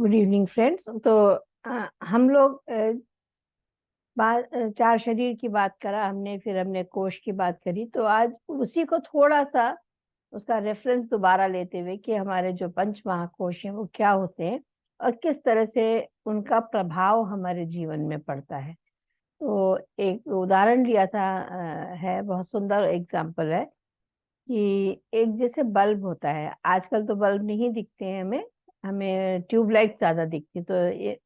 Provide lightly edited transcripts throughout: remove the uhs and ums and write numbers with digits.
Good evening friends. तो हम लोग चार शरीर की बात करा हमने, फिर हमने कोश की बात करी। तो आज उसी को थोड़ा सा उसका रेफरेंस दोबारा लेते हुए कि हमारे जो पंच महाकोश हैं वो क्या होते हैं और किस तरह से उनका प्रभाव हमारे जीवन में पड़ता है। तो एक उदाहरण लिया था, है बहुत सुंदर एग्जाम्पल है कि एक जैसे बल्ब होता है। आजकल तो बल्ब नहीं दिखते हैं हमें, हमें ट्यूबलाइट ज्यादा दिखती। तो ये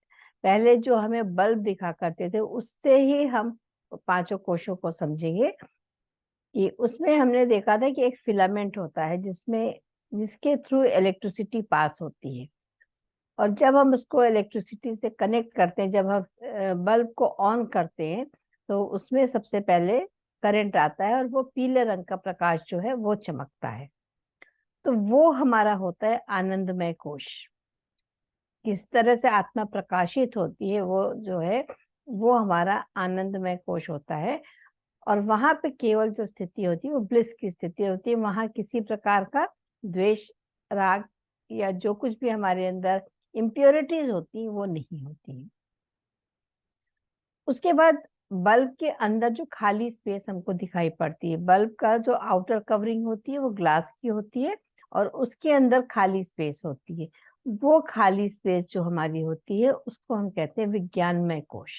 पहले जो हमें बल्ब दिखा करते थे उससे ही हम पांचों कोशों को समझेंगे कि उसमें हमने देखा था कि एक फिलामेंट होता है जिसके थ्रू इलेक्ट्रिसिटी पास होती है। और जब हम उसको इलेक्ट्रिसिटी से कनेक्ट करते हैं, जब हम बल्ब को ऑन करते हैं, तो उसमें सबसे पहले करंट आता है और वो पीले रंग का प्रकाश जो है वो चमकता है। तो वो हमारा होता है आनंदमय कोश। किस तरह से आत्मा प्रकाशित होती है वो जो है वो हमारा आनंदमय कोश होता है। और वहां पे केवल जो स्थिति होती है वो ब्लिस की स्थिति होती है। वहां किसी प्रकार का द्वेष, राग या जो कुछ भी हमारे अंदर इम्प्योरिटीज होती हैं वो नहीं होती हैं। उसके बाद बल्ब के अंदर जो खाली स्पेस हमको दिखाई पड़ती है, बल्ब का जो आउटर कवरिंग होती है वो ग्लास की होती है और उसके अंदर खाली स्पेस होती है। वो खाली स्पेस जो हमारी होती है उसको हम कहते हैं विज्ञानमय कोश।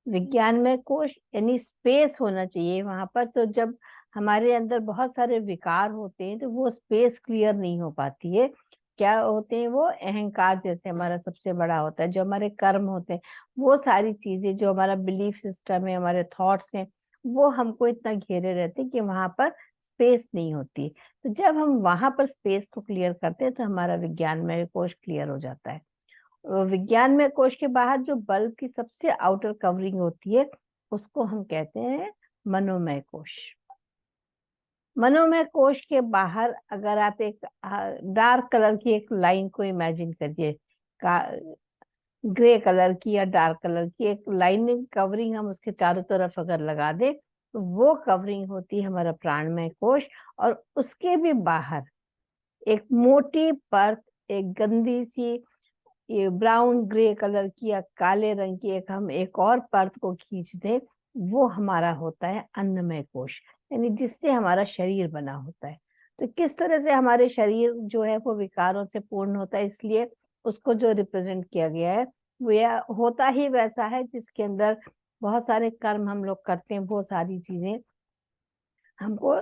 विज्ञानमय कोश यानी स्पेस होना चाहिए वहां पर। तो जब हमारे अंदर बहुत सारे विकार होते हैं तो वो स्पेस क्लियर नहीं हो पाती है। क्या होते हैं वो? अहंकार जैसे हमारा सबसे बड़ा होता है, जो हमारे कर्म होते हैं, वो सारी चीजें जो हमारा बिलीफ सिस्टम है, हमारे थॉट्स हैं, वो हमको इतना घेरे रहते हैं कि वहां पर स्पेस नहीं होती। तो जब हम वहां पर स्पेस को क्लियर करते हैं तो हमारा विज्ञानमय कोश क्लियर हो जाता है। विज्ञान में कोश के बाहर जो बल्ब की सबसे आउटर कवरिंग होती है उसको हम कहते हैं मनोमय कोश। मनोमय कोश के बाहर अगर आप एक डार्क कलर की एक लाइन को इमेजिन करिए, का ग्रे कलर की या डार्क कलर की एक लाइनिंग कवरिंग हम उसके चारों तरफ अगर लगा दें तो वो कवरिंग होती है हमारा प्राणमय कोश। और उसके भी बाहर एक मोटी परत, एक गंदी सी ये ब्राउन ग्रे कलर की या काले रंग की एक हम एक और परत को खींच दें, वो हमारा होता है अन्नमय कोश, यानी जिससे हमारा शरीर बना होता है। तो किस तरह से हमारे शरीर जो है वो विकारों से पूर्ण होता है, इसलिए उसको जो रिप्रेजेंट किया गया है वो यह होता ही वैसा है जिसके अंदर बहुत सारे कर्म हम लोग करते हैं। वो सारी चीजें हमको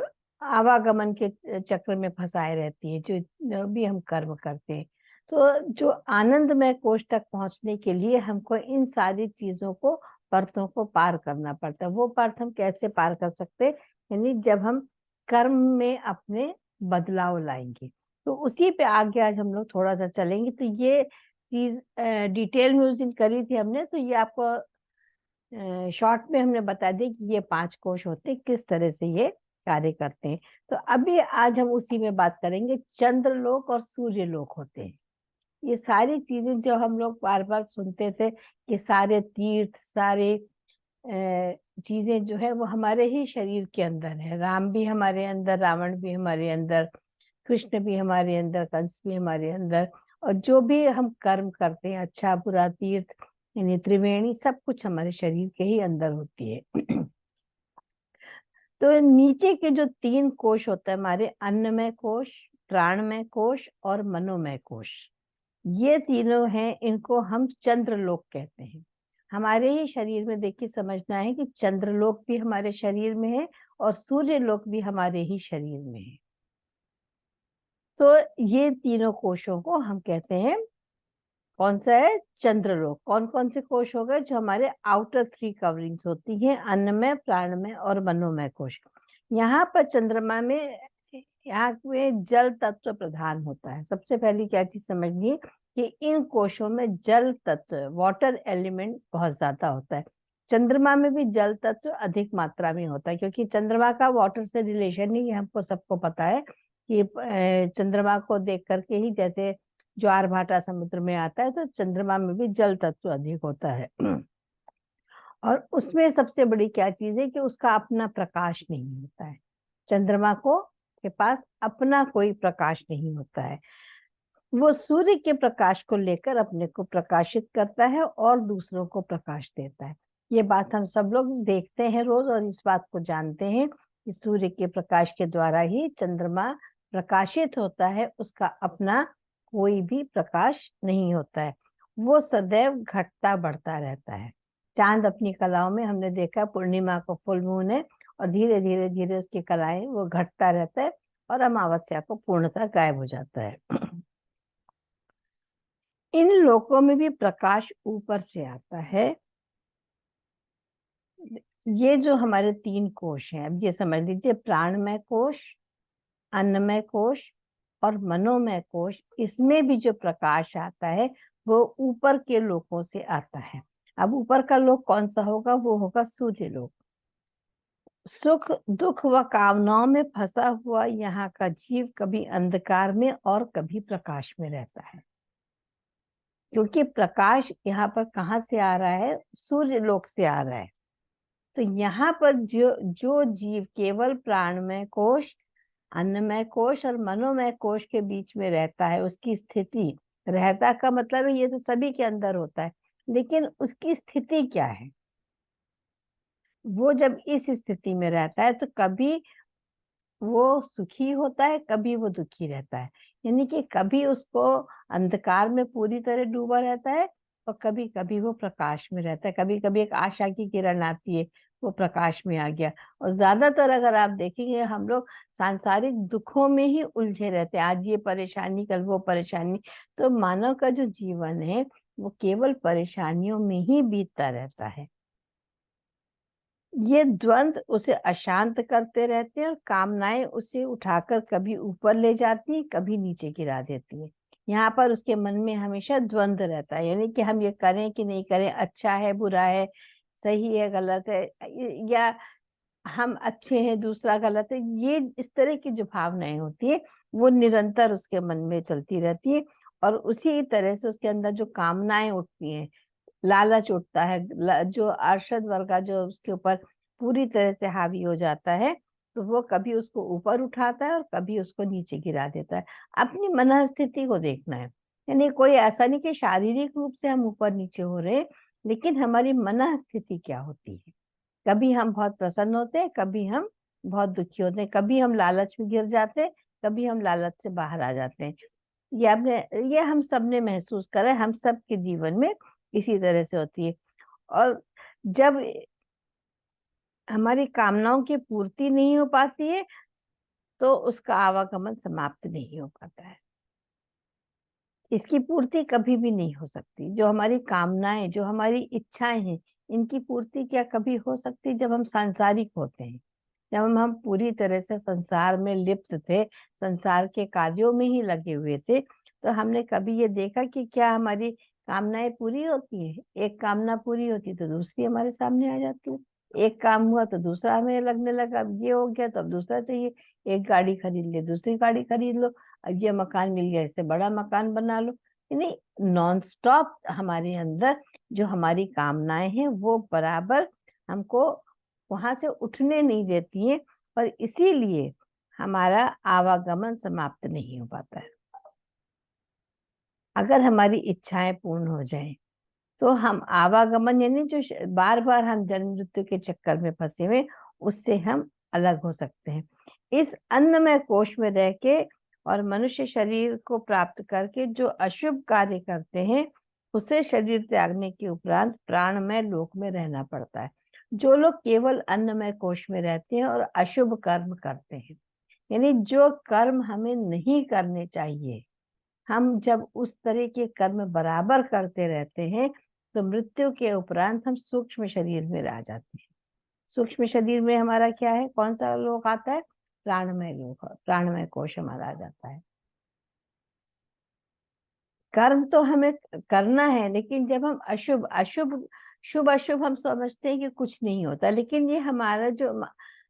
आवागमन के चक्र में फंसाए रहती है, जो भी हम कर्म करते हैं। तो जो आनंदमय कोष तक पहुंचने के लिए हमको इन सारी चीजों को, परतों को पार करना पड़ता है। वो परत हम कैसे पार कर सकते हैं? यानी जब हम कर्म में अपने बदलाव लाएंगे। तो उसी पे आगे आज हम लोग थोड़ा सा चलेंगे। तो ये चीज डिटेल में उस दिन करी थी हमने, तो ये आपको शॉर्ट में हमने बता दी कि ये पांच कोश होते हैं, किस तरह से ये कार्य करते हैं। तो अभी आज हम उसी में बात करेंगे। चंद्रलोक और सूर्य लोक होते हैं। ये सारी चीजें जो हम लोग बार बार सुनते थे कि सारे तीर्थ, सारे चीजें जो है वो हमारे ही शरीर के अंदर है। राम भी हमारे अंदर, रावण भी हमारे अंदर, कृष्ण भी हमारे अंदर, कंस भी हमारे अंदर। और जो भी हम कर्म करते हैं, अच्छा बुरा, तीर्थ यानी त्रिवेणी, सब कुछ हमारे शरीर के ही अंदर होती है। तो नीचे के जो तीन कोश होते हैं हमारे, अन्नमय कोश, प्राणमय कोश और मनोमय कोश, ये तीनों हैं, इनको हम चंद्रलोक कहते हैं। हमारे ही शरीर में देखिए, समझना है कि चंद्रलोक भी हमारे शरीर में है और सूर्य लोक भी हमारे ही शरीर में है। तो ये तीनों कोशों को हम कहते हैं, कौन सा है? चंद्रलोक। कौन कौन से कोश हो गए? जो हमारे आउटर थ्री कवरिंग्स होती हैं, अन्नमय, प्राणमय और मनोमय कोश। यहाँ पर चंद्रमा में, यहाँ में जल तत्व प्रधान होता है। सबसे पहली क्या चीज समझनी है कि इन कोशों में जल तत्व, वाटर एलिमेंट बहुत ज्यादा होता है। चंद्रमा में भी जल तत्व अधिक मात्रा में होता है, क्योंकि चंद्रमा का वाटर से रिलेशन ही हमको सबको पता है कि चंद्रमा को देख करके ही जैसे ज्वार भाटा समुद्र में आता है, तो चंद्रमा में भी जल तत्व अधिक होता है। और उसमें सबसे बड़ी क्या चीज है कि उसका अपना प्रकाश नहीं होता है। चंद्रमा को के पास अपना कोई प्रकाश नहीं होता है। वो सूर्य के प्रकाश को लेकर अपने को प्रकाशित करता है और दूसरों को प्रकाश देता है। ये बात हम सब लोग देखते हैं रोज और इस बात को जानते हैं कि सूर्य के प्रकाश के द्वारा ही चंद्रमा प्रकाशित होता है, उसका अपना कोई भी प्रकाश नहीं होता है। वो सदैव घटता बढ़ता रहता है। चांद अपनी कलाओं में हमने देखा, पूर्णिमा को फुल मून है और धीरे धीरे धीरे उसकी कलाएं वो घटता रहता है और अमावस्या को पूर्णतः गायब हो जाता है। इन लोकों में भी प्रकाश ऊपर से आता है। ये जो हमारे 3 कोश हैं, अब ये समझ लीजिए, प्राणमय कोश, अन्नमय कोश और मनोमय कोश, इसमें भी जो प्रकाश आता है वो ऊपर के लोकों से आता है। अब ऊपर का लोक कौन सा होगा? वो होगा सूर्य लोक। सुख दुख व कामनाओं में फंसा हुआ यहाँ का जीव कभी अंधकार में और कभी प्रकाश में रहता है, क्योंकि प्रकाश यहाँ पर कहाँ से आ रहा है? सूर्य लोक से आ रहा है। तो यहाँ पर जो जो जीव केवल प्राणमय कोश, अन्नमय कोश और मनोमय कोश के बीच में रहता है, उसकी स्थिति, रहता का मतलब है ये तो सभी के अंदर होता है, लेकिन उसकी स्थिति क्या है? वो जब इस स्थिति में रहता है तो कभी वो सुखी होता है, कभी वो दुखी रहता है। यानी कि कभी उसको अंधकार में पूरी तरह डूबा रहता है और कभी कभी वो प्रकाश में रहता है। कभी कभी एक आशा की किरण आती है, वो प्रकाश में आ गया। और ज्यादातर अगर आप देखेंगे हम लोग सांसारिक दुखों में ही उलझे रहते हैं, आज ये परेशानी कल वो परेशानी। तो मानव का जो जीवन है वो केवल परेशानियों में ही बीतता रहता है। ये द्वंद्व उसे अशांत करते रहते हैं और कामनाएं उसे उठाकर कभी ऊपर ले जाती है, कभी नीचे गिरा देती है। यहाँ पर उसके मन में हमेशा द्वंद्व रहता है, यानी कि हम ये करें कि नहीं करें, अच्छा है बुरा है, सही है गलत है, या हम अच्छे हैं दूसरा गलत है। ये इस तरह की जो भावनाएं होती है वो निरंतर उसके मन में चलती रहती है। और उसी तरह से उसके अंदर जो कामनाएं उठती हैं, लालच उठता है, जो अरशद वर्ग जो उसके ऊपर पूरी तरह से हावी हो जाता है, तो वो कभी उसको ऊपर उठाता है और कभी उसको नीचे गिरा देता है। अपनी मन स्थिति को देखना है। यानी कोई ऐसा नहीं कि शारीरिक रूप से हम ऊपर नीचे हो रहे हैं, लेकिन हमारी मन स्थिति क्या होती है। कभी हम बहुत प्रसन्न होते हैं, कभी हम बहुत दुखी होते हैं, कभी हम लालच में गिर जाते हैं, कभी हम लालच से बाहर आ जाते हैं। ये आपने, ये हम सब ने महसूस करा है, हम सब के जीवन में इसी तरह से होती है। और जब हमारी कामनाओं की पूर्ति नहीं हो पाती है तो उसका आवागमन समाप्त नहीं हो पाता है। इसकी पूर्ति कभी भी नहीं हो सकती। जो हमारी कामनाएं, जो हमारी इच्छाएं हैं, इनकी पूर्ति क्या कभी हो सकती? जब हम सांसारिक होते हैं, जब हम पूरी तरह से संसार में लिप्त थे, संसार के कार्यों में ही लगे हुए थे, तो हमने कभी ये देखा कि क्या हमारी कामनाएं पूरी होती है? एक कामना पूरी होती तो दूसरी हमारे सामने आ जाती है। एक काम हुआ तो दूसरा हमें लगने लगा, अब ये हो गया तो अब दूसरा चाहिए। एक गाड़ी खरीद ले, दूसरी गाड़ी खरीद लो, अब ये मकान मिल गया, इससे बड़ा मकान बना लो। यानी नॉन स्टॉप हमारे अंदर जो हमारी कामनाएं हैं वो बराबर हमको वहां से उठने नहीं देती हैं, और इसीलिए हमारा आवागमन समाप्त नहीं हो पाता है। अगर हमारी इच्छाएं पूर्ण हो जाएं तो हम आवागमन, यानी जो बार बार हम जन्म मृत्यु के चक्कर में फंसे हुए, उससे हम अलग हो सकते हैं। इस अन्नमय कोश में रह के और मनुष्य शरीर को प्राप्त करके जो अशुभ कार्य करते हैं, उसे शरीर त्यागने के उपरांत प्राणमय लोक में रहना पड़ता है। जो लोग केवल अन्नमय कोश में रहते हैं और अशुभ कर्म करते हैं, यानी जो कर्म हमें नहीं करने चाहिए, हम जब उस तरह के कर्म बराबर करते रहते हैं तो मृत्यु के उपरांत हम सूक्ष्म शरीर में आ जाते हैं। सूक्ष्म शरीर में हमारा क्या है, कौन सा लोक आता है? प्राणमय लोक, प्राणमय कोश हमारा आ जाता है। कर्म तो हमें करना है, लेकिन जब हम अशुभ अशुभ, शुभ अशुभ हम समझते हैं कि कुछ नहीं होता, लेकिन ये हमारा जो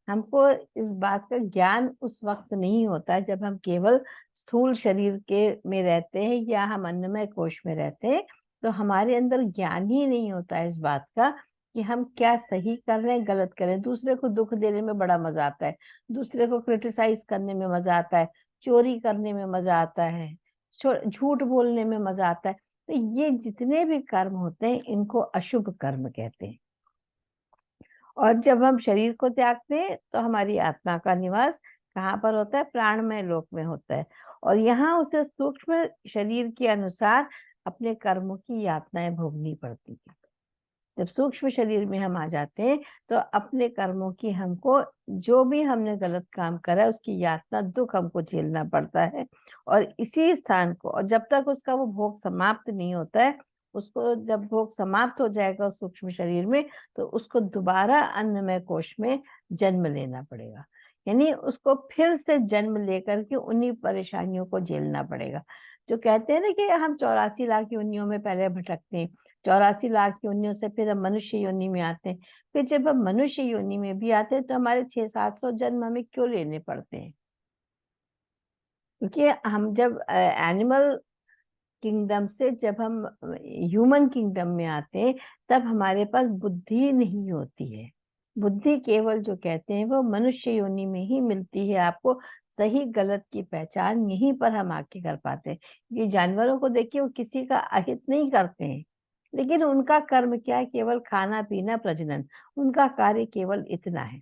हमको इस बात का ज्ञान उस वक्त नहीं होता है जब हम केवल स्थूल शरीर के में रहते हैं या हम अन्नमय कोश में रहते हैं। तो हमारे अंदर ज्ञान ही नहीं होता है इस बात का कि हम क्या सही कर रहे हैं गलत कर रहे हैं। दूसरे को दुख देने में बड़ा मजा आता है, दूसरे को क्रिटिसाइज करने में मजा आता है, चोरी करने में मजा आता है, झूठ बोलने में मजा आता है। तो ये जितने भी कर्म होते हैं इनको अशुभ कर्म कहते हैं। और जब हम शरीर को त्यागते हैं तो हमारी आत्मा का निवास कहाँ पर होता है? प्राणमय लोक में होता है। और यहाँ उसे सूक्ष्म शरीर के अनुसार अपने कर्मों की यातनाएं भोगनी पड़ती है। जब सूक्ष्म शरीर में हम आ जाते हैं तो अपने कर्मों की हमको, जो भी हमने गलत काम करा है उसकी यातना, दुख हमको झेलना पड़ता है। और इसी स्थान को, और जब तक उसका वो भोग समाप्त नहीं होता है, उसको जब भोग समाप्त हो जाएगा उस सूक्ष्म शरीर में, तो उसको दोबारा अन्नमय कोश में जन्म लेना पड़ेगा। यानी उसको फिर से जन्म लेकर के उन्हीं परेशानियों को झेलना पड़ेगा। जो कहते हैं ना कि हम 84 लाख योनियों में पहले भटकते हैं, 84 लाख योनियों से फिर हम मनुष्य योनि में आते हैं। फिर जब हम मनुष्य योनि में भी आते हैं तो हमारे 600-700 जन्म हमें क्यों लेने पड़ते हैं? क्योंकि हम जब एनिमल किंगडम से जब हम ह्यूमन किंगडम में आते हैं तब हमारे पास बुद्धि नहीं होती है। बुद्धि केवल जो कहते हैं वो मनुष्य योनि में ही मिलती है आपको। सही गलत की पहचान यहीं पर हम आके कर पाते हैं। ये जानवरों को देखिए, वो किसी का अहित नहीं करते हैं, लेकिन उनका कर्म क्या है? केवल खाना पीना प्रजनन। उनका कार्य केवल इतना है,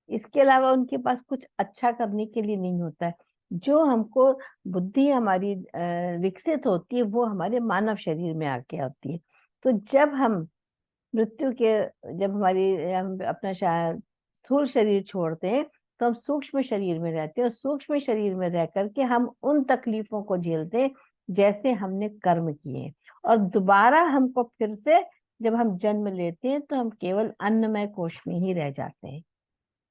इसके अलावा उनके पास कुछ अच्छा करने के लिए नहीं होता है। जो हमको बुद्धि हमारी विकसित होती है वो हमारे मानव शरीर में आके आती है। तो जब हम मृत्यु के, जब हम अपना स्थूल शरीर छोड़ते हैं तो हम सूक्ष्म शरीर में रहते हैं, और सूक्ष्म शरीर में रह करके हम उन तकलीफों को झेलते हैं जैसे हमने कर्म किए हैं। और दोबारा हमको फिर से जब हम जन्म लेते हैं तो हम केवल अन्नमय कोश में ही रह जाते हैं।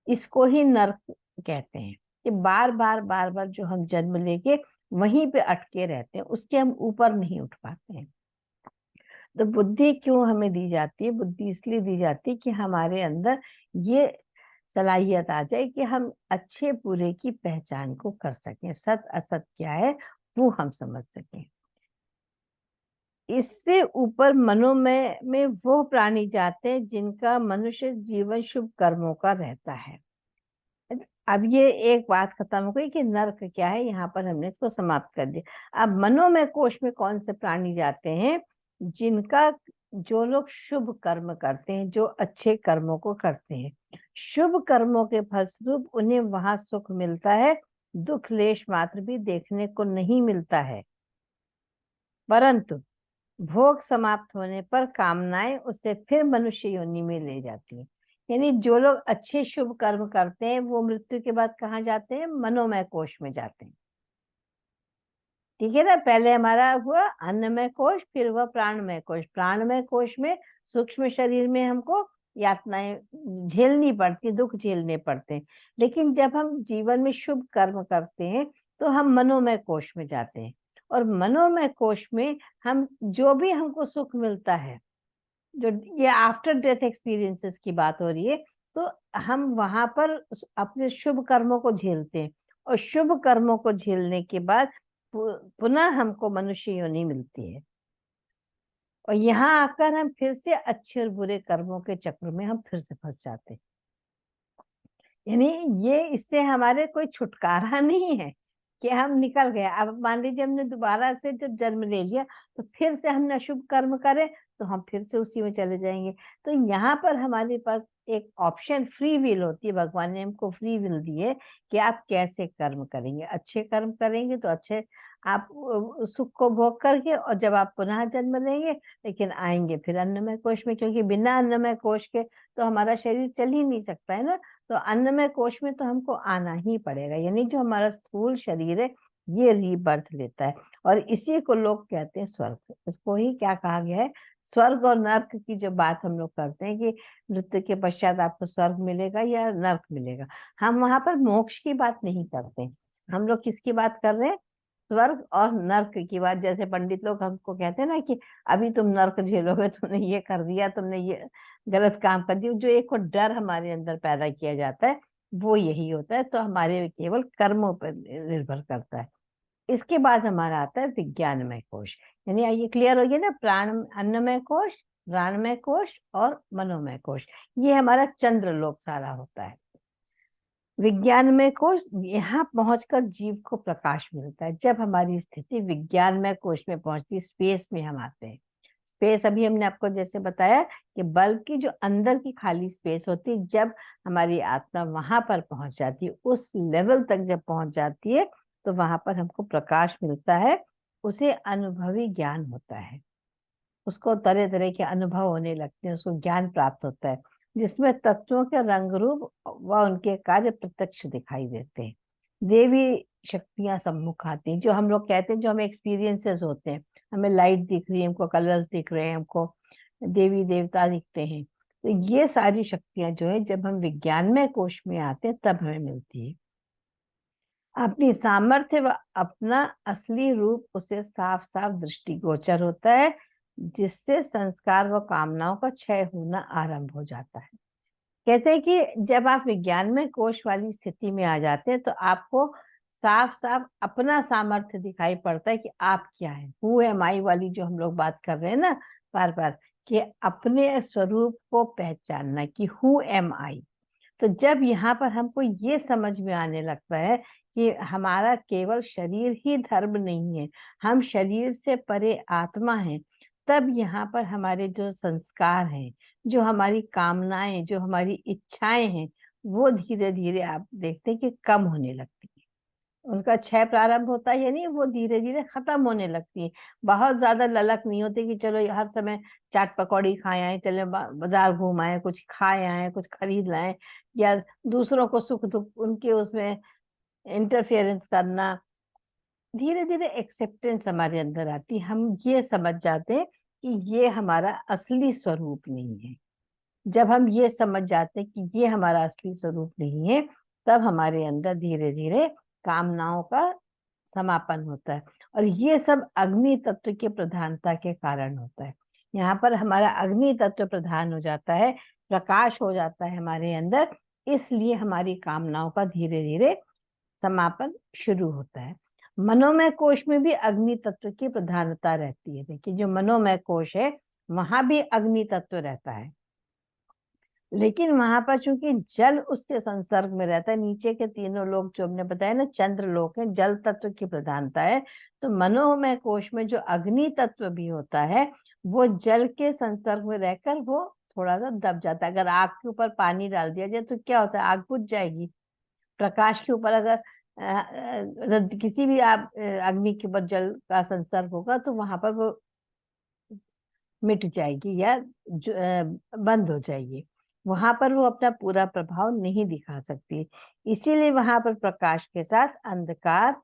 इसको ही नरक कहते हैं, कि बार बार जो हम जन्म लेके वहीं पे अटके रहते हैं, उसके हम ऊपर नहीं उठ पाते हैं। तो बुद्धि क्यों हमें दी जाती है? बुद्धि इसलिए दी जाती है कि हमारे अंदर ये सलाहियत आ जाए कि हम अच्छे बुरे की पहचान को कर सकें, सत असत क्या है वो हम समझ सकें। इससे ऊपर मनोमय में वो प्राणी जाते हैं जिनका मनुष्य जीवन शुभ कर्मों का रहता है। अब ये एक बात खत्म हो गई कि नर्क क्या है, यहाँ पर हमने इसको समाप्त कर दिया। अब मनोमय कोश में कौन से प्राणी जाते हैं? जिनका, जो लोग शुभ कर्म करते हैं, जो अच्छे कर्मों को करते हैं, शुभ कर्मों के फलस्वरूप उन्हें वहां सुख मिलता है, दुख लेश मात्र भी देखने को नहीं मिलता है। परंतु भोग समाप्त होने पर कामनाएं उसे फिर मनुष्य योनि में ले जाती हैं। यानी जो लोग अच्छे शुभ कर्म करते हैं वो मृत्यु के बाद कहाँ जाते हैं? मनोमय कोश में जाते हैं। ठीक है ना? पहले हमारा हुआ अन्नमय कोश, फिर हुआ प्राणमय कोश। प्राणमय कोश में सूक्ष्म शरीर में हमको यातनाएं झेलनी पड़ती, दुख झेलने पड़ते हैं। लेकिन जब हम जीवन में शुभ कर्म करते हैं तो हम मनोमय कोश में जाते हैं। और मनोमय कोश में हम, जो भी हमको सुख मिलता है, जो ये आफ्टर डेथ एक्सपीरियंसेस की बात हो रही है, तो हम वहां पर अपने शुभ कर्मों को झेलते हैं। और शुभ कर्मों को झेलने के बाद पुनः हमको मनुष्य योनि मिलती है। और यहाँ आकर हम फिर से अच्छे और बुरे कर्मों के चक्र में हम फिर से फंस जाते हैं। यानी ये, इससे हमारे कोई छुटकारा नहीं है कि हम निकल गए। अब मान लीजिए हमने दोबारा से जब जन्म ले लिया तो फिर से हमने अशुभ कर्म करे तो हम फिर से उसी में चले जाएंगे। तो यहाँ पर हमारे पास एक ऑप्शन, फ्री विल होती है। भगवान ने हमको फ्री विल दी है कि आप कैसे कर्म करेंगे। अच्छे कर्म करेंगे तो अच्छे आप सुख को भोग करके, और जब आप पुनः जन्म लेंगे लेकिन आएंगे फिर अन्नमय कोश में, क्योंकि बिना अन्नमय कोश के तो हमारा शरीर चल ही नहीं सकता है ना। तो अन्नमय कोश में तो हमको आना ही पड़ेगा। यानी जो हमारा स्थूल शरीर है ये रीबर्थ लेता है, और इसी को लोग कहते हैं स्वर्ग। इसको ही क्या कहा गया है? स्वर्ग और नर्क की जो बात हम लोग करते हैं कि मृत्यु के पश्चात आपको स्वर्ग मिलेगा या नर्क मिलेगा, हम वहां पर मोक्ष की बात नहीं करते। हम लोग किसकी बात कर रहे हैं? स्वर्ग और नर्क की बात। जैसे पंडित लोग हमको कहते हैं ना कि अभी तुम नर्क झेलोगे, तुमने ये कर दिया, तुमने ये गलत काम कर दिया, जो एक और डर हमारे अंदर पैदा किया जाता है वो यही होता है। तो हमारे केवल कर्मों पर निर्भर करता है। इसके बाद हमारा आता है विज्ञानमय कोश। यानी ये क्लियर हो गया ना? प्राण, अन्नमय कोश, प्राणमय कोश और मनोमय कोश, ये हमारा चंद्रलोक सारा होता है। विज्ञानमय कोश, यहाँ पहुंचकर जीव को प्रकाश मिलता है। जब हमारी स्थिति विज्ञानमय कोश में पहुंचती है, स्पेस में हम आते हैं। स्पेस अभी हमने आपको जैसे बताया कि बल्ब की जो अंदर की खाली स्पेस होती है, जब हमारी आत्मा वहां पर पहुंच जाती है, उस लेवल तक जब पहुंच जाती है, तो वहां पर हमको प्रकाश मिलता है। उसे अनुभवी ज्ञान होता है, उसको तरह तरह के अनुभव होने लगते हैं, उसको ज्ञान प्राप्त होता है, जिसमें तत्वों के रंग रूप व उनके कार्य प्रत्यक्ष दिखाई देते हैं। देवी शक्तियां सम्मुख आती हैं, जो हम लोग कहते हैं, जो हमें एक्सपीरियंसेस होते हैं, हमें लाइट दिख रही है, हमको कलर्स दिख रहे हैं, हमको देवी देवता दिखते हैं। तो ये सारी शक्तियां जो है, जब हम विज्ञानमय कोश में आते हैं तब हमें मिलती है। अपनी सामर्थ्य व अपना असली रूप उसे साफ साफ दृष्टिगोचर होता है, जिससे संस्कार व कामनाओं का क्षय होना आरंभ हो जाता है। कहते हैं कि जब आप विज्ञान में कोश वाली स्थिति में आ जाते हैं, तो आपको साफ साफ अपना सामर्थ्य दिखाई पड़ता है कि आप क्या है, हु एम आई वाली जो हम लोग बात कर रहे हैं ना बार बार, कि अपने स्वरूप को पहचानना कि हु एम आई। तो जब यहाँ पर हमको ये समझ में आने लगता है कि हमारा केवल शरीर ही धर्म नहीं है, हम शरीर से परे आत्मा हैं, तब यहाँ पर हमारे जो संस्कार हैं, जो हमारी कामनाएं, जो हमारी इच्छाएं हैं, वो धीरे धीरे आप देखते हैं कि कम होने लगती है। उनका क्षय प्रारंभ होता है, यानी वो धीरे धीरे खत्म होने लगती है। बहुत ज्यादा ललक नहीं होती कि चलो हर समय चाट पकौड़ी खाए आए, चले बाजार घूम आए, कुछ खाए आए, कुछ खरीद लाए, या दूसरों को सुख दुख उनके उसमें इंटरफेरेंस करना। धीरे धीरे एक्सेप्टेंस हमारे अंदर आती है, हम ये समझ जाते हैं कि ये हमारा असली स्वरूप नहीं है। जब हम ये समझ जाते हैं कि ये हमारा असली स्वरूप नहीं है, तब हमारे अंदर धीरे धीरे कामनाओं का समापन होता है। और ये सब अग्नि तत्व के प्रधानता के कारण होता है। यहाँ पर हमारा अग्नि तत्व प्रधान हो जाता है, प्रकाश हो जाता है हमारे अंदर, इसलिए हमारी कामनाओं का धीरे धीरे समापन शुरू होता है। मनोमय कोश में भी अग्नि तत्व की प्रधानता रहती है। देखिए, जो मनोमय कोश है वहां भी अग्नि तत्व रहता है, लेकिन वहां पर चूंकि जल उसके संसर्ग में रहता है, नीचे के तीनों लोक जो हमने बताया ना, चंद्र लोक है, जल तत्व की प्रधानता है। तो मनोमय कोश में जो अग्नि तत्व भी होता है, वो जल के संसर्ग में रहकर वो थोड़ा सा दब जाता है। अगर आग के ऊपर पानी डाल दिया जाए तो क्या होता है, आग बुझ जाएगी। प्रकाश के ऊपर अगर किसी भी आप अग्नि के ऊपर जल का संसर्ग होगा, तो वहां पर वो मिट जाएगी या बंद हो जाएगी, वहां पर वो अपना पूरा प्रभाव नहीं दिखा सकती। इसीलिए वहां पर प्रकाश के साथ अंधकार,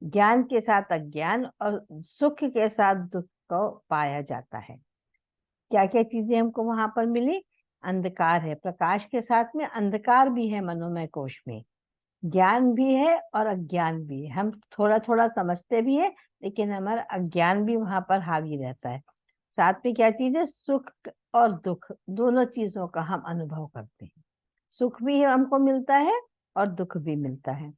ज्ञान के साथ अज्ञान और सुख के साथ दुख को पाया जाता है। क्या क्या चीजें हमको वहां पर मिली? अंधकार है, प्रकाश के साथ में अंधकार भी है मनोमय कोश में, ज्ञान भी है और अज्ञान भी है। हम थोड़ा थोड़ा समझते भी है, लेकिन हमारा अज्ञान भी वहां पर हावी रहता है। साथ में क्या चीज है? सुख और दुख, दोनों चीजों का हम अनुभव करते हैं। सुख भी हमको मिलता है और दुख भी मिलता है।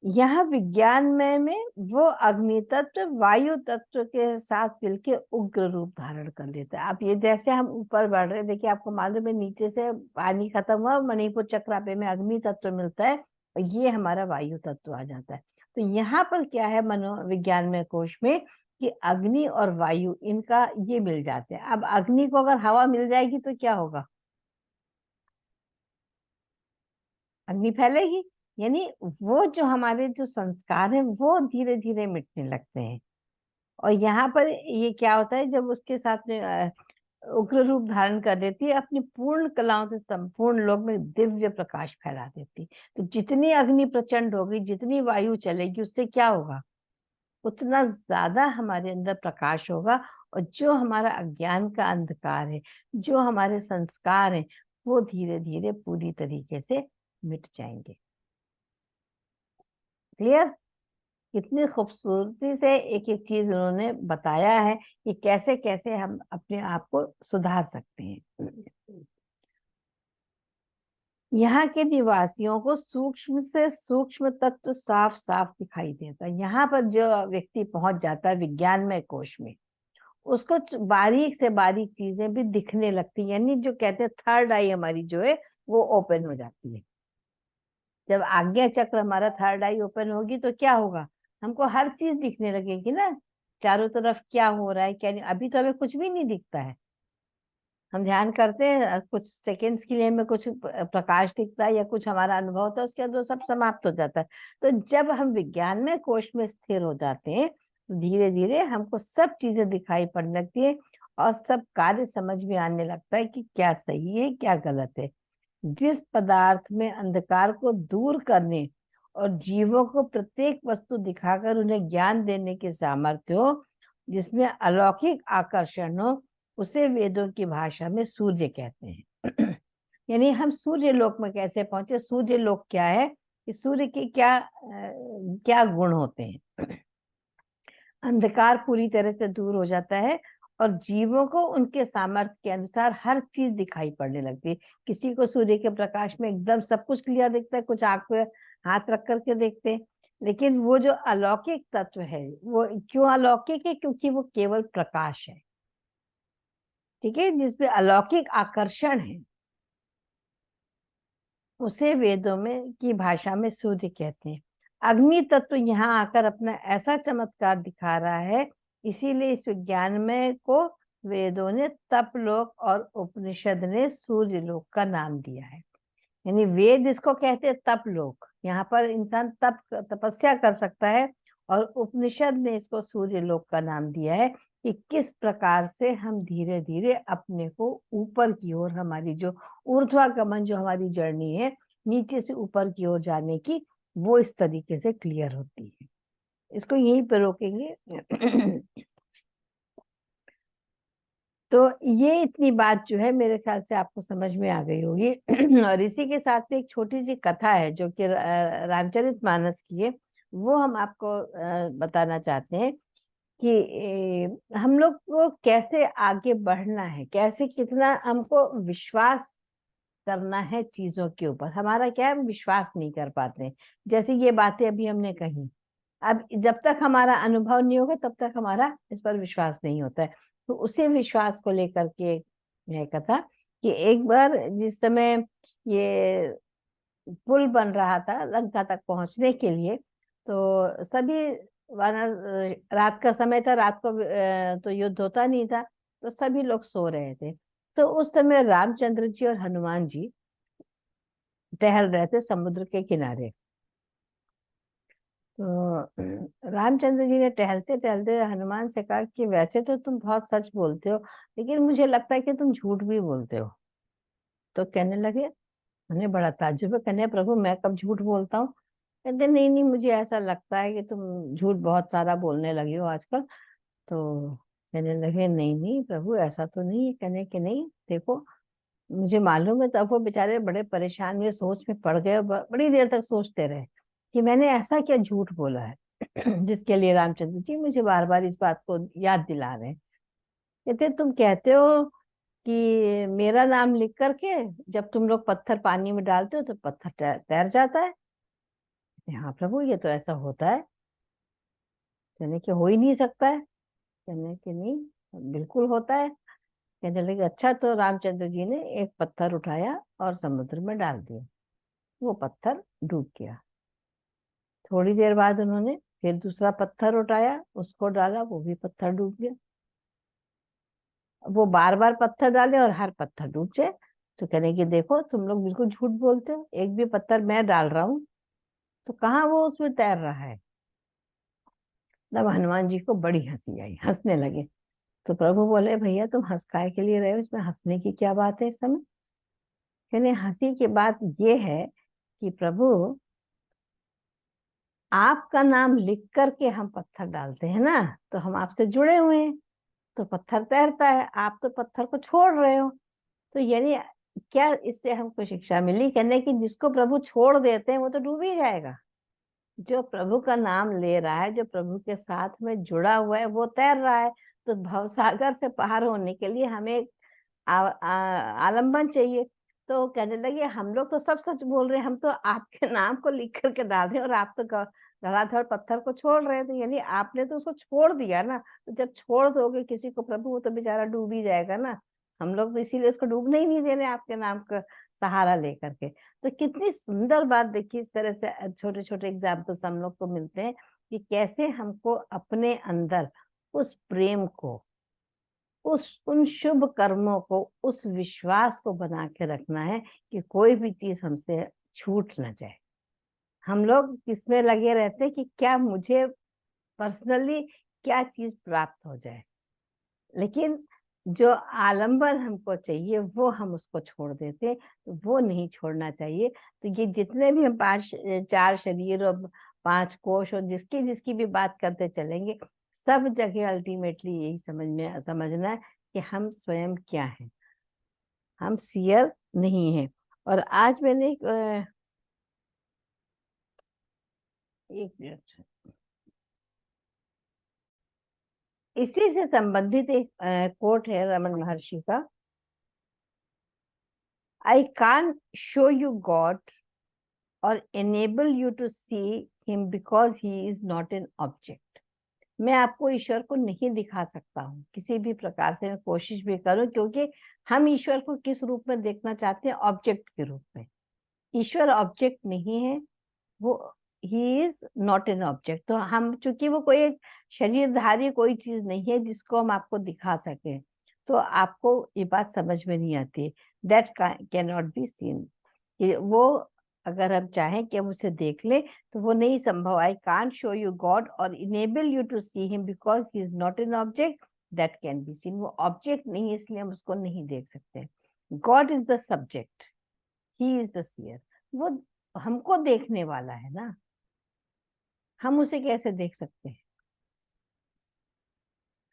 यह विज्ञान में वो अग्नि तत्व वायु तत्व के साथ मिलके उग्र रूप धारण कर लेता है। आप ये जैसे हम ऊपर बढ़ रहे हैं, देखिए आपको मालूम है, नीचे से पानी खत्म हुआ, मणिपुर चक्रापे में अग्नि तत्व मिलता है, और ये हमारा वायु तत्व आ जाता है। तो यहाँ पर क्या है मनोविज्ञान में कोश में, कि अग्नि और वायु इनका ये मिल जाते हैं। अब अग्नि को अगर हवा मिल जाएगी तो क्या होगा? अग्नि फैलेगी, यानी वो जो हमारे जो संस्कार है वो धीरे धीरे मिटने लगते हैं। और यहाँ पर ये क्या होता है, जब उसके साथ में उग्र रूप धारण कर देती है, अपनी पूर्ण कलाओं से संपूर्ण लोक में दिव्य प्रकाश फैला देती है। तो जितनी अग्नि प्रचंड होगी, जितनी वायु चलेगी, उससे क्या होगा? उतना ज्यादा हमारे अंदर प्रकाश होगा, और जो हमारा अज्ञान का अंधकार है, जो हमारे संस्कार हैं, वो धीरे धीरे पूरी तरीके से मिट जाएंगे। क्लियर? कितनी खूबसूरती से एक एक चीज उन्होंने बताया है कि कैसे कैसे हम अपने आप को सुधार सकते हैं। यहाँ के निवासियों को सूक्ष्म से सूक्ष्म तत्व साफ साफ दिखाई देता है। यहाँ पर जो व्यक्ति पहुंच जाता है विज्ञान में कोश में, उसको बारीक से बारीक चीजें भी दिखने लगती है। यानी जो कहते हैं थर्ड आई हमारी जो है वो ओपन हो जाती है। जब आज्ञा चक्र हमारा थर्ड आई ओपन होगी तो क्या होगा, हमको हर चीज दिखने लगेगी ना, चारों तरफ क्या हो रहा है क्या नहीं। अभी तो हमें कुछ भी नहीं दिखता है, हम ध्यान करते हैं कुछ सेकंड्स के लिए हमें कुछ प्रकाश दिखता है या कुछ हमारा अनुभव होता है, उसके बाद वो सब समाप्त हो जाता है। तो जब हम विज्ञान में कोश में स्थिर हो जाते हैं तो धीरे धीरे हमको सब चीजें दिखाई पड़ने लगती है और सब कार्य समझ में आने लगता है कि क्या सही है क्या गलत है। जिस पदार्थ में अंधकार को दूर करने और जीवों को प्रत्येक वस्तु दिखाकर उन्हें ज्ञान देने के सामर्थ्य हो, जिसमें अलौकिक आकर्षण हो, उसे वेदों की भाषा में सूर्य कहते हैं। यानी हम सूर्य लोक में कैसे पहुंचे, सूर्य लोक क्या है, कि सूर्य के क्या गुण होते हैं। अंधकार पूरी तरह से दूर हो जाता है और जीवों को उनके सामर्थ्य के अनुसार हर चीज दिखाई पड़ने लगती है। किसी को सूर्य के प्रकाश में एकदम सब कुछ क्लियर दिखता है, कुछ आंख पे हाथ रख करके देखते हैं। लेकिन वो जो अलौकिक तत्व है वो क्यों अलौकिक है, क्योंकि वो केवल प्रकाश है, ठीक है, जिसपे अलौकिक आकर्षण है, उसे वेदों में की भाषा में सूर्य कहते हैं। अग्नि तत्व यहाँ आकर अपना ऐसा चमत्कार दिखा रहा है, इसीलिए इस विज्ञान में को वेदों ने तपलोक और उपनिषद ने सूर्य लोक का नाम दिया है। यानी वेद इसको कहते हैं तपलोक, यहाँ पर इंसान तपस्या कर सकता है, और उपनिषद ने इसको सूर्य लोक का नाम दिया है कि किस प्रकार से हम धीरे धीरे अपने को ऊपर की ओर, हमारी जो ऊर्ध्वागमन जो हमारी जर्नी है नीचे से ऊपर की ओर जाने की, वो इस तरीके से क्लियर होती है। इसको यहीं पर रोकेंगे। तो ये इतनी बात जो है मेरे ख्याल से आपको समझ में आ गई होगी। और इसी के साथ में एक छोटी सी कथा है जो कि रामचरितमानस की है, वो हम आपको बताना चाहते हैं कि हम लोग को कैसे आगे बढ़ना है, कैसे कितना हमको विश्वास करना है चीजों के ऊपर। हमारा क्या है, हम विश्वास नहीं कर पाते हैं। जैसे ये बातें अभी हमने कही, अब जब तक हमारा अनुभव नहीं होगा तब तक हमारा इस पर विश्वास नहीं होता है। तो उसी विश्वास को लेकर के यह कथा कि एक बार जिस समय ये पुल बन रहा था लंका तक पहुंचने के लिए, तो सभी वानर, रात का समय था, रात को तो युद्ध होता नहीं था, तो सभी लोग सो रहे थे। तो उस समय रामचंद्र जी और हनुमान जी टहल रहे थे समुद्र के किनारे। तो रामचंद्र जी ने टहलते टहलते हनुमान से कहा कि वैसे तो तुम बहुत सच बोलते हो, लेकिन मुझे लगता है कि तुम झूठ भी बोलते हो। तो कहने लगे, उन्हें बड़ा ताज्जुब है, कहने प्रभु मैं कब झूठ बोलता हूँ। कहते नहीं नहीं, मुझे ऐसा लगता है कि तुम झूठ बहुत सारा बोलने लगे हो आजकल। तो कहने लगे नहीं नहीं प्रभु, ऐसा तो नहीं है। कहने के नहीं, देखो मुझे मालूम है। तब वो बेचारे बड़े परेशान हुए, सोच में पड़ गए और बड़ी देर तक सोचते रहे कि मैंने ऐसा क्या झूठ बोला है। जिसके लिए रामचंद्र जी मुझे बार बार इस बात को याद दिला रहे हैं। कहते तुम कहते हो कि मेरा नाम लिख करके जब तुम लोग पत्थर पानी में डालते हो तो पत्थर तैर जाता है। हाँ प्रभु, ये तो ऐसा होता है। कहने के हो ही नहीं सकता है। कहने के नहीं, बिल्कुल होता है। कहने लगे अच्छा। तो रामचंद्र जी ने एक पत्थर उठाया और समुद्र में डाल दिया, वो पत्थर डूब गया। थोड़ी देर बाद उन्होंने फिर दूसरा पत्थर उठाया, उसको डाला, वो भी पत्थर डूब गया। वो बार बार पत्थर डाले और हर पत्थर डूब जाए। तो कहने कि देखो तुम लोग बिल्कुल झूठ बोलते हो, एक भी पत्थर मैं डाल रहा हूँ तो कहाँ वो उसमें तैर रहा है। तब हनुमान जी को बड़ी हंसी आई, हंसने लगे। तो प्रभु बोले भैया तुम हंस काय के लिए रहे हो, इसमें हंसने की क्या बात है इस समय। कहने हंसी की बात ये है कि प्रभु, आपका नाम लिख करके हम पत्थर डालते हैं ना, तो हम आपसे जुड़े हुए हैं, तो पत्थर तैरता है। आप तो पत्थर को छोड़ रहे हो। तो यानी क्या इससे हमको शिक्षा मिली, कहने की जिसको प्रभु छोड़ देते हैं वो तो डूब ही जाएगा। जो प्रभु का नाम ले रहा है, जो प्रभु के साथ में जुड़ा हुआ है, वो तैर रहा है। तो भवसागर से पार होने के लिए हमें एक आलंबन चाहिए। तो कहने लगे हम लोग तो सब सच बोल रहे हैं, हम तो आपके नाम को लिख करके डाल रहे हैं और आप तो धड़ाधड़ पत्थर को छोड़ रहे थे, यानी आपने तो उसको छोड़ दिया ना। तो जब छोड़ दोगे किसी को प्रभु, वो तो बेचारा डूब ही जाएगा ना। हम लोग तो इसीलिए उसको डूबने ही नहीं दे रहे आपके नाम का सहारा लेकर के। तो कितनी सुंदर बात देखिए, इस तरह से छोटे छोटे एग्जाम्पल्स हम लोग को मिलते हैं कि कैसे हमको अपने अंदर उस प्रेम को, उन शुभ कर्मों को, उस विश्वास को बना के रखना है कि कोई भी चीज हमसे छूट ना जाए। हम लोग किसमें लगे रहते हैं कि क्या मुझे पर्सनली क्या चीज प्राप्त हो जाए, लेकिन जो आलंबन हमको चाहिए वो हम उसको छोड़ देते, तो वो नहीं छोड़ना चाहिए। तो ये जितने भी हम चार शरीर और पांच कोश और जिसकी जिसकी भी बात करते चलेंगे, सब जगह अल्टीमेटली यही समझना है कि हम स्वयं क्या हैं, हम सियर नहीं हैं। और आज मैंने एक मिनट, इसी से संबंधित एक कोट है रमन महर्षि का। आई कान शो यू गॉड और enable you to see him because he is not an object। मैं आपको ईश्वर को नहीं दिखा सकता हूँ किसी भी प्रकार से, मैं कोशिश भी करूं, क्योंकि हम ईश्वर को किस रूप में देखना चाहते हैं, ऑब्जेक्ट के रूप में। ईश्वर ऑब्जेक्ट नहीं है, वो ही इज नॉट एन ऑब्जेक्ट। तो हम, चूंकि वो कोई एक शरीरधारी कोई चीज नहीं है जिसको हम आपको दिखा सके, तो आपको ये बात समझ में नहीं आती। That can not be seen, कि वो अगर हम चाहें कि हम उसे देख ले तो वो नहीं संभव। I can't show you God और enable you to see him because he is not an object that can be seen. वो ऑब्जेक्ट नहीं है इसलिए हम उसको नहीं देख सकते। God is the subject, he is the seer. वो हमको देखने वाला है ना, हम उसे कैसे देख सकते हैं,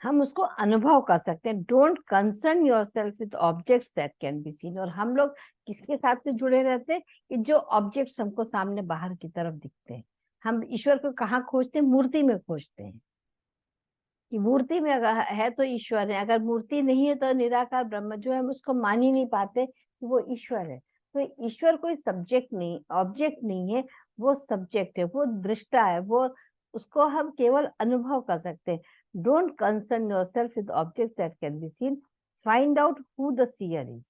हम उसको अनुभव कर सकते हैं। Don't concern your self with objects that can be scene. और हम लोग किसके साथ में जुड़े रहते हैं कि जो ऑब्जेक्ट्स हमको सामने बाहर की तरफ दिखते हैं। हम ईश्वर को कहाँ खोजते हैं, मूर्ति में खोजते हैं कि मूर्ति में अगर है तो ईश्वर है, अगर मूर्ति नहीं है तो निराकार ब्रह्म जो है, हम उसको मान ही नहीं पाते कि वो ईश्वर है। तो ईश्वर कोई सब्जेक्ट नहीं, ऑब्जेक्ट नहीं है, वो सब्जेक्ट है, वो दृष्टा है, वो उसको हम केवल अनुभव कर सकते हैं। Don't concern yourself with objects that can be scene, find out who the seer is.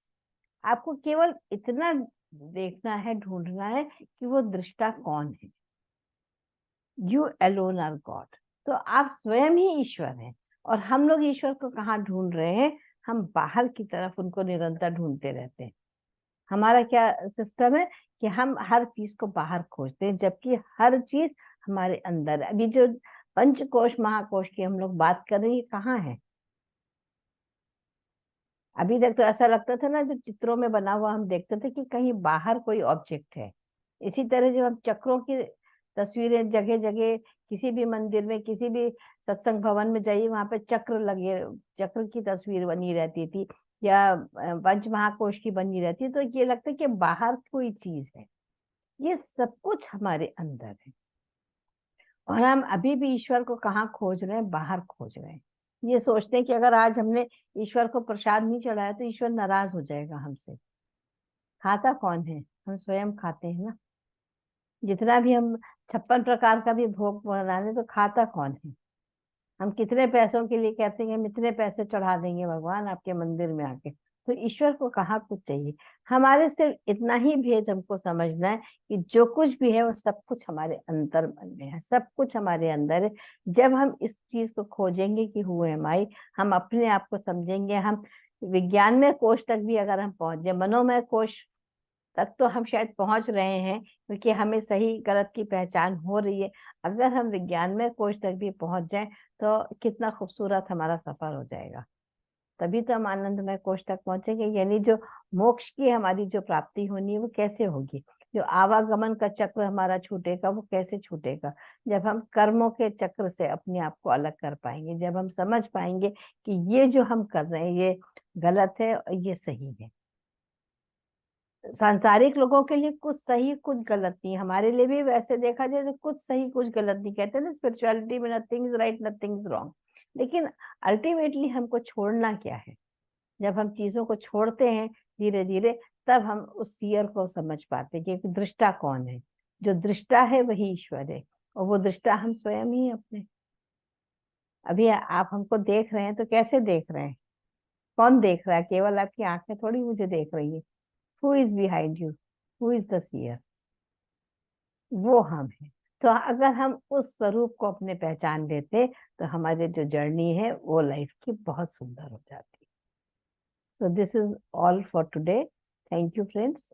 आपको केवल इतना देखना है, ढूंढना है कि वो दृष्टा कौन है। You alone are god. तो आप स्वयं ही ईश्वर हैं। और हम लोग ईश्वर को कहाँ ढूंढ रहे हैं, हम बाहर की तरफ उनको निरंतर ढूंढते रहते हैं। हमारा क्या सिस्टम है कि हम हर चीज को बाहर खोजते हैं, जबकि हर चीज हमारे अंदर है। अभी जो पंचकोश महाकोश की हम लोग बात कर रहे हैं, कहाँ है? अभी तक तो ऐसा लगता था ना, जो चित्रों में बना हुआ हम देखते थे कि कहीं बाहर कोई ऑब्जेक्ट है। इसी तरह जब हम चक्रों की तस्वीरें जगह जगह, किसी भी मंदिर में, किसी भी सत्संग भवन में जाइए, वहां पे चक्र लगे, चक्र की तस्वीर बनी रहती थी, या पंच महाकोश की बनी रहती, तो ये लगता है कि बाहर कोई चीज है। ये सब कुछ हमारे अंदर है। और हम अभी भी ईश्वर को कहाँ खोज रहे हैं, बाहर खोज रहे हैं। ये सोचते हैं कि अगर आज हमने ईश्वर को प्रसाद नहीं चढ़ाया तो ईश्वर नाराज हो जाएगा हमसे। खाता कौन है? हम स्वयं खाते हैं ना। जितना भी हम 56 प्रकार का भी भोग बना लें तो खाता कौन है? हम कितने पैसों के लिए कहते हैं हम इतने पैसे चढ़ा देंगे भगवान आपके मंदिर में आके, तो ईश्वर को कहाँ कुछ चाहिए। हमारे सिर्फ इतना ही भेद हमको समझना है कि जो कुछ भी है वो सब कुछ हमारे अंतर मन में है, सब कुछ हमारे अंदर है। जब हम इस चीज को खोजेंगे कि हु एम आई, हम अपने आप को समझेंगे। हम विज्ञानमय कोश तक भी अगर हम पहुंच जाए, मनोमय कोश तक तो हम शायद पहुंच रहे हैं, क्योंकि हमें सही गलत की पहचान हो रही है। अगर हम विज्ञानमय कोश तक भी पहुंच जाएं तो कितना खूबसूरत हमारा सफर हो जाएगा। तभी तो हम आनंदमय कोश तक पहुंचेंगे। यानी जो मोक्ष की हमारी जो प्राप्ति होनी है वो कैसे होगी, जो आवागमन का चक्र हमारा छूटेगा वो कैसे छूटेगा, जब हम कर्मों के चक्र से अपने आप को अलग कर पाएंगे, जब हम समझ पाएंगे कि ये जो हम कर रहे हैं ये गलत है और ये सही है। सांसारिक लोगों के लिए कुछ सही कुछ गलत नहीं, हमारे लिए भी वैसे देखा जाए तो कुछ सही कुछ गलत नहीं। कहते हैं ना स्पिरिचुअलिटी में nothing is right nothing is wrong. लेकिन अल्टीमेटली हमको छोड़ना क्या है? जब हम चीजों को छोड़ते हैं धीरे धीरे, तब हम उस सीयर को समझ पाते हैं कि दृष्टा कौन है। जो दृष्टा है वही ईश्वर है, और वो दृष्टा हम स्वयं ही अपने। अभी आप हमको देख रहे हैं तो कैसे देख रहे हैं? कौन देख रहा है? केवल आपकी आंखें थोड़ी मुझे देख रही है। Who is behind you? Who is the seer? वो हम हैं। तो अगर हम उस स्वरूप को अपने पहचान लेते तो हमारी जो जर्नी है वो लाइफ की बहुत सुंदर हो जाती। So this is all for today. Thank you, friends.